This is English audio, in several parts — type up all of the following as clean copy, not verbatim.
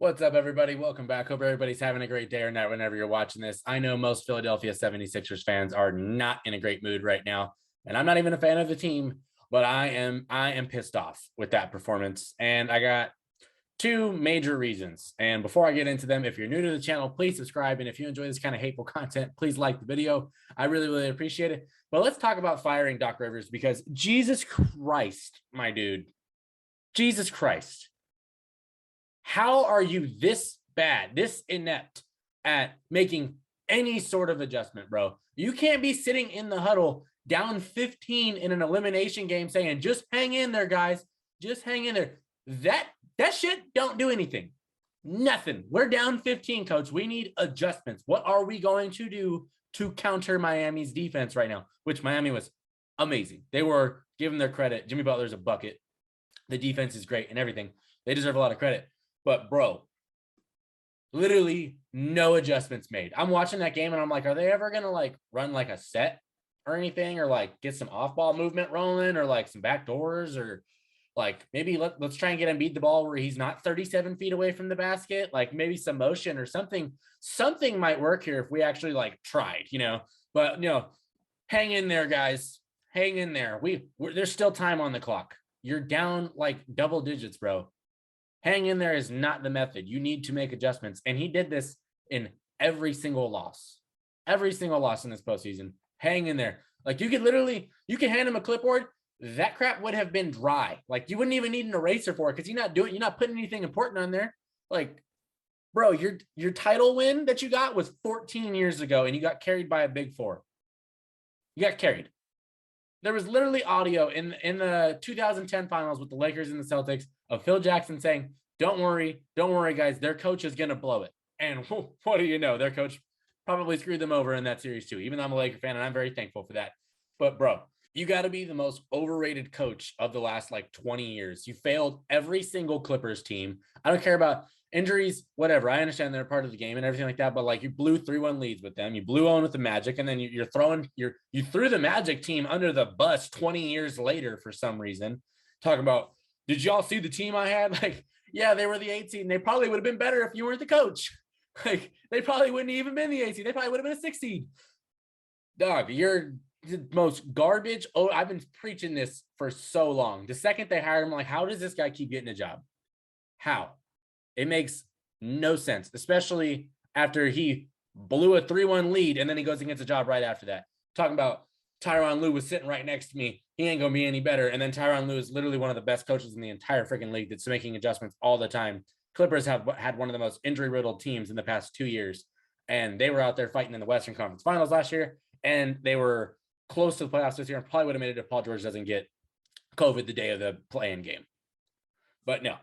What's up, everybody? Welcome back. Hope everybody's having a great day or night whenever you're watching this. I know most Philadelphia 76ers fans are not in a great mood right now, and I'm not even a fan of the team, but I am pissed off with that performance, and I got two major reasons. And before I get into them, if you're new to the channel, please subscribe, and if you enjoy this kind of hateful content, please like the video. I really appreciate it. But let's talk about firing Doc Rivers, because Jesus Christ, my dude, Jesus Christ. How are you this bad, this inept at making any sort of adjustment, bro? You can't be sitting in the huddle down 15 in an elimination game saying, just hang in there, guys. Just hang in there. That shit don't do anything. Nothing. We're down 15, coach. We need adjustments. What are we going to do to counter Miami's defense right now? Which Miami was amazing. They were given their credit. Jimmy Butler's a bucket. The defense is great and everything. They deserve a lot of credit. But, bro, literally no adjustments made. I'm watching that game, and I'm like, are they ever going to, like, run, like, a set or anything, or, like, get some off-ball movement rolling, or, like, some back doors, or, like, maybe let's try and get Embiid the ball where he's not 37 feet away from the basket, like, maybe some motion or something. Something might work here if we actually, like, tried, you know. But, you know, hang in there, guys. Hang in there. There's still time on the clock. You're down, like, double digits, bro. Hang in there is not the method. You need to make adjustments. And he did this in every single loss in this postseason. Hang in there. Like, you can hand him a clipboard. That crap would have been dry. Like, you wouldn't even need an eraser for it, because you're not putting anything important on there. Like, bro, your title win that you got was 14 years ago, and you got carried by a big four. You got carried. There was literally audio in the 2010 finals with the Lakers and the Celtics of Phil Jackson saying, don't worry, guys, their coach is going to blow it. And what do you know? Their coach probably screwed them over in that series too, even though I'm a Laker fan, and I'm very thankful for that. But, bro, you got to be the most overrated coach of the last, like, 20 years. You failed every single Clippers team. I don't care about injuries, whatever. I understand they're part of the game and everything like that, but, like, you blew 3-1 leads with them. You blew on with the Magic, and then you threw the Magic team under the bus 20 years later for some reason. Talking about, did y'all see the team I had? Like, yeah, they were the 8 seed, and they probably would have been better if you weren't the coach. Like, they probably wouldn't even been the 8 seed. They probably would have been a 6 seed. Dog, you're the most garbage. Oh, I've been preaching this for so long. The second they hired him, like, how does this guy keep getting a job? How? It makes no sense, especially after he blew a 3-1 lead, and then he goes and gets a job right after that. Talking about Tyronn Lue was sitting right next to me. He ain't going to be any better. And then Tyronn Lue is literally one of the best coaches in the entire freaking league that's making adjustments all the time. Clippers have had one of the most injury-riddled teams in the past 2 years, and they were out there fighting in the Western Conference Finals last year, and they were close to the playoffs this year, and probably would have made it if Paul George doesn't get COVID the day of the play-in game. But no,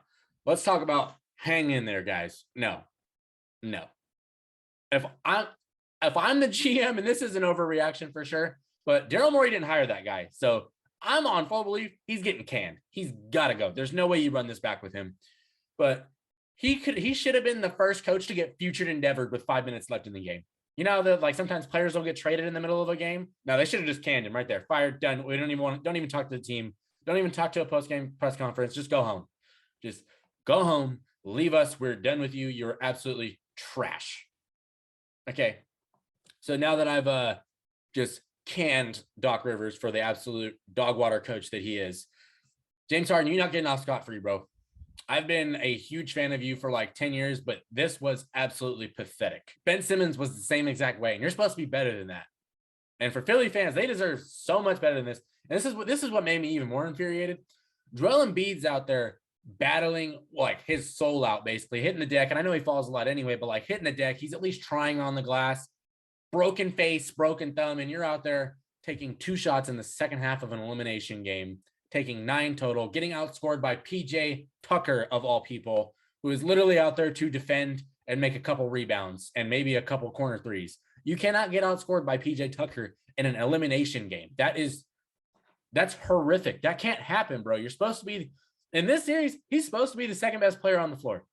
let's talk about hang in there, guys. No. If I'm the GM, and this is an overreaction for sure, but Daryl Morey didn't hire that guy, so I'm on full belief he's getting canned. He's got to go. There's no way you run this back with him. But he should have been the first coach to get futured endeavored with 5 minutes left in the game. You know that, like, sometimes players don't get traded in the middle of a game. No, they should have just canned him right there. Fired, done. We don't even talk to the team. Don't even talk to a post-game press conference. Just go home. Just go home. Leave us. We're done with you. You're absolutely trash. Okay. So now that I've just canned Doc Rivers for the absolute dog water coach that he is, James Harden, you're not getting off scot-free, bro. I've been a huge fan of you for like 10 years, but this was absolutely pathetic. Ben Simmons was the same exact way, and you're supposed to be better than that. And for Philly fans, they deserve so much better than this. And this is what made me even more infuriated. Joel Embiid's out there battling, like, his soul out, basically hitting the deck. And I know he falls a lot anyway, but, like, hitting the deck, he's at least trying on the glass. Broken face, broken thumb, and you're out there taking 2 shots in the second half of an elimination game, taking 9 total, getting outscored by PJ Tucker, of all people, who is literally out there to defend and make a couple rebounds and maybe a couple corner threes. You cannot get outscored by PJ Tucker in an elimination game. That's horrific. That can't happen, bro. You're supposed to be, in this series, he's supposed to be the second best player on the floor.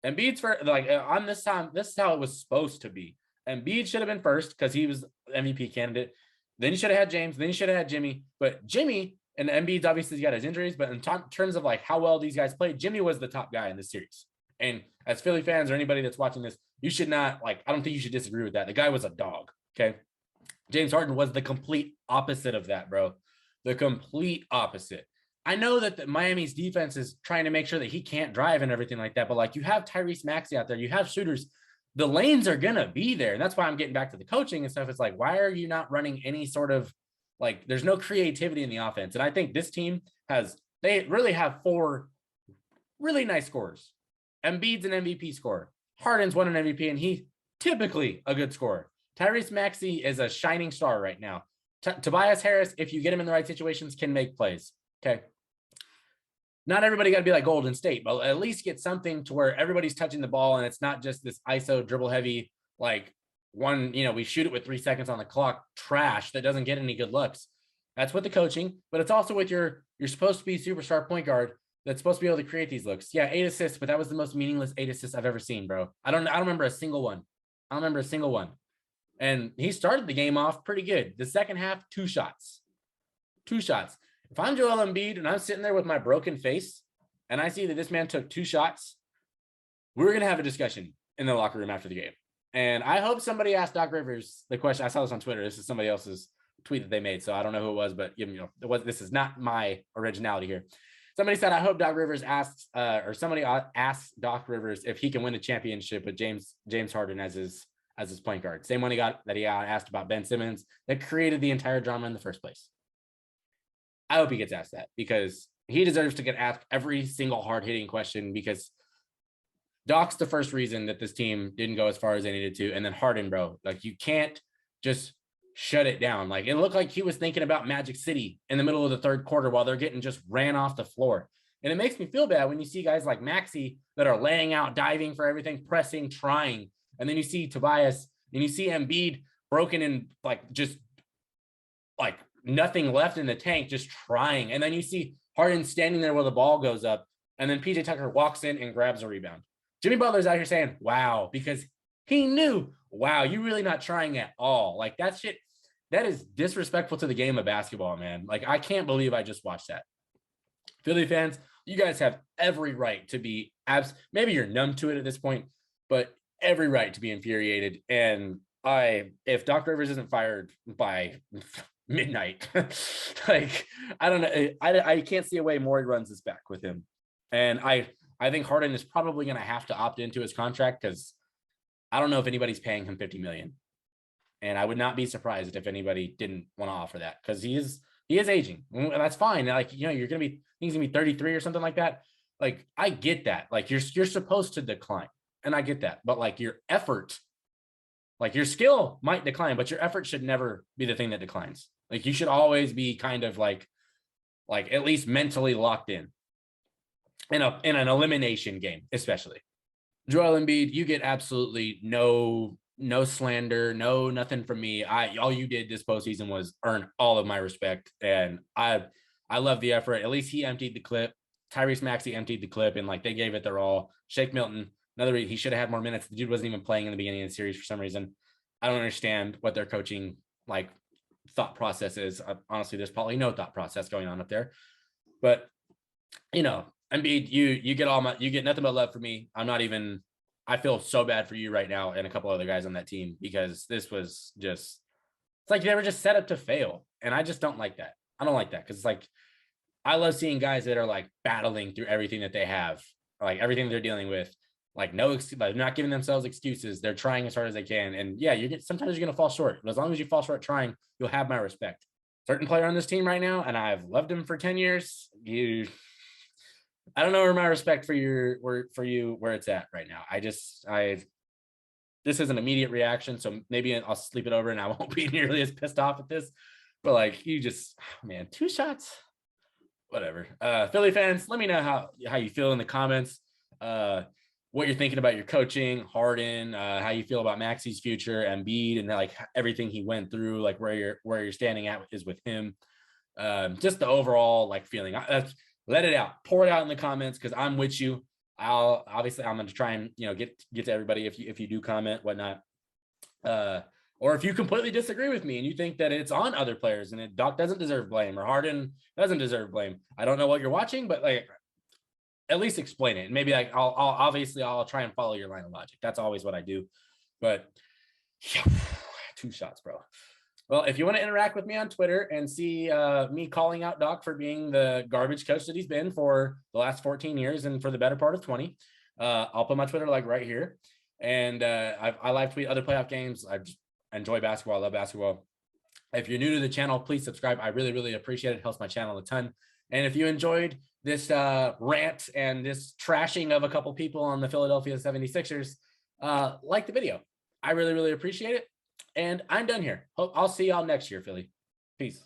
Embiid's for, like, on this time, this is how it was supposed to be. Embiid should have been first because he was MVP candidate. Then you should have had James. Then you should have had Jimmy. But Jimmy, and Embiid's obviously got his injuries, but in terms of, like, how well these guys played, Jimmy was the top guy in this series. And as Philly fans or anybody that's watching this, you should not I don't think you should disagree with that. The guy was a dog. Okay. James Harden was the complete opposite of that, bro. The complete opposite. I know that Miami's defense is trying to make sure that he can't drive and everything like that, but you have Tyrese Maxey out there, you have shooters, the lanes are gonna be there. And that's why I'm getting back to the coaching and stuff. It's why are you not running any sort of there's no creativity in the offense? And I think this team they really have 4 really nice scorers. Embiid's an MVP scorer. Harden's won an MVP, and he's typically a good scorer. Tyrese Maxey is a shining star right now. Tobias Harris, if you get him in the right situations, can make plays. Okay. Not everybody got to be like Golden State, but at least get something to where everybody's touching the ball and it's not just this ISO dribble heavy, we shoot it with 3 seconds on the clock trash that doesn't get any good looks. That's with the coaching, but it's also with you're supposed to be superstar point guard that's supposed to be able to create these looks. Yeah, 8 assists, but that was the most meaningless 8 assists I've ever seen, bro. I don't remember a single one. And he started the game off pretty good. The second half, 2 shots. If I'm Joel Embiid and I'm sitting there with my broken face and I see that this man took 2 shots, we're going to have a discussion in the locker room after the game. And I hope somebody asked Doc Rivers the question. I saw this on Twitter. This is somebody else's tweet that they made, so I don't know who it was, but this is not my originality here. Somebody said, I hope Doc Rivers asks, or somebody asked Doc Rivers if he can win a championship with James Harden as his point guard. Same one he got asked about Ben Simmons that created the entire drama in the first place. I hope he gets asked that because he deserves to get asked every single hard-hitting question, because Doc's the first reason that this team didn't go as far as they needed to. And then Harden, bro, you can't just shut it down. It looked like he was thinking about Magic City in the middle of the third quarter while they're getting just ran off the floor. And it makes me feel bad when you see guys like Maxey that are laying out, diving for everything, pressing, trying. And then you see Tobias and you see Embiid broken in just nothing left in the tank, just trying. And then you see Harden standing there while the ball goes up. And then PJ Tucker walks in and grabs a rebound. Jimmy Butler's out here saying, wow, because he knew, wow, you're really not trying at all. That shit, that is disrespectful to the game of basketball, man. I can't believe I just watched that. Philly fans, you guys have every right to be maybe you're numb to it at this point, but every right to be infuriated. And if Doc Rivers isn't fired by midnight, I don't know. I can't see a way Morey runs this back with him. And I think Harden is probably going to have to opt into his contract because I don't know if anybody's paying him $50 million. And I would not be surprised if anybody didn't want to offer that because he is aging. And that's fine. You're going to be, he's going to be 33 or something like that. I get that. You're supposed to decline. And I get that. But your effort, your skill might decline, but your effort should never be the thing that declines. You should always be kind of at least mentally locked in an elimination game, especially. Joel Embiid, you get absolutely no slander, nothing from me. All you did this postseason was earn all of my respect, and I love the effort. At least he emptied the clip. Tyrese Maxey emptied the clip, and they gave it their all. Shake Milton, he should have had more minutes. The dude wasn't even playing in the beginning of the series for some reason. I don't understand what their coaching thought process is. Honestly, there's probably no thought process going on up there. But Embiid, you get nothing but love for me. I feel so bad for you right now and a couple other guys on that team because this was just, it's they were just set up to fail. And I just don't like that. I don't like that because I love seeing guys that are battling through everything that they have, everything they're dealing with, not giving themselves excuses. They're trying as hard as they can. And yeah, sometimes you're going to fall short, but as long as you fall short trying, you'll have my respect. Certain player on this team right now, and I've loved him for 10 years. I don't know where my respect for you where it's at right now. This is an immediate reaction, so maybe I'll sleep it over and I won't be nearly as pissed off at this. But you just, man, 2 shots, whatever. Philly fans, let me know how you feel in the comments. What you're thinking about your coaching, Harden, how you feel about Maxey's future, Embiid, and everything he went through, where you're standing at is with him. Just the overall feeling. Let it out, pour it out in the comments because I'm with you. I'm going to try and get to everybody if you do comment, whatnot. Or if you completely disagree with me and you think that it's on other players and Doc doesn't deserve blame or Harden doesn't deserve blame. I don't know what you're watching, but at least explain it. And maybe like I'll try and follow your line of logic. That's always what I do. But yeah, 2 shots, bro. Well, if you want to interact with me on Twitter and see me calling out Doc for being the garbage coach that he's been for the last 14 years and for the better part of 20, I'll put my Twitter like right here. And I live tweet other playoff games. I just enjoy basketball. I love basketball. If you're new to the channel, please subscribe. I really, really appreciate it. It helps my channel a ton. And if you enjoyed this rant and this trashing of a couple people on the Philadelphia 76ers, like the video. I really, really appreciate it. And I'm done here. I'll see y'all next year, Philly. Peace.